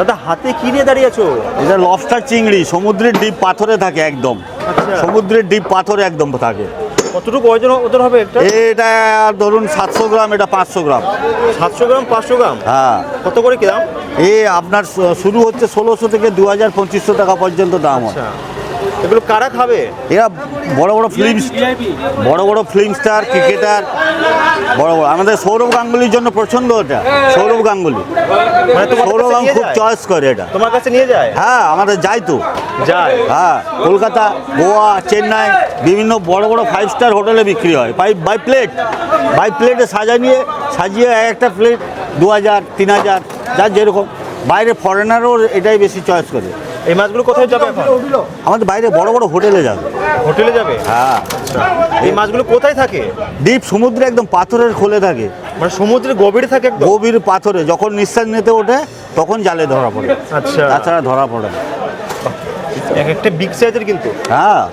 দাদা হাতে কি নিয়ে দাঁড়িয়ে আছো? এটা লবস্টার চিংড়ি, সমুদ্রের ডিপ পাথরে থাকে একদম। আচ্ছা। সমুদ্রের ডিপ পাথরে একদম থাকে। কতটুকু ওজন হবে একটা? এটা ধরুন 700 গ্রাম, এটা 500 গ্রাম। 700 গ্রাম 500 গ্রাম? হ্যাঁ। কত করে কি দাম? আপনার শুরু হচ্ছে 1600 থেকে 2000-2500 টাকা পর্যন্ত দাম হয়। আচ্ছা, এগুলো কারা খাবে? এরা বড় বড় ফিল্ম স্টার, ক্রিকেটার, বড় আমাদের সৌরভ গাঙ্গুলির জন্য পছন্দ। এটা সৌরভ গাঙ্গুলি, মানে তোমার সৌরভ কাছে নিয়ে খুব যায়? চয়েস করে এটা। তোমার কাছে নিয়ে যায়? হ্যাঁ, আমাদের যাই তো। যায়। হ্যাঁ, কলকাতা, গোয়া, চেন্নাই বিভিন্ন বড় বড় 5 স্টার হোটেলে বিক্রি হয়। বাই প্লেটে সাজিয়ে একটা প্লেট 2000-3000, যার যেরকম। বাইরে ফরেনারও এটাই বেশি চয়েস করে। এই মাছগুলো কোথায় যাবে এখন? আমাদের বাইরে বড় বড় হোটেলে যাবে। হোটেলে যাবে? হ্যাঁ। এই মাছগুলো কোথায় থাকে? ডিপ সমুদ্রে একদম পাথরের খোলে থাকে। মানে সমুদ্রের গভীরে থাকে একদম? গভীর পাথরে যখন নিঃশ্বাস নিতে ওঠে তখন জালে ধরা পড়ে। আচ্ছা। তাছাড়া ধরা পড়ে না। এক একটা বিগ সাইজের কিন্তু। হ্যাঁ।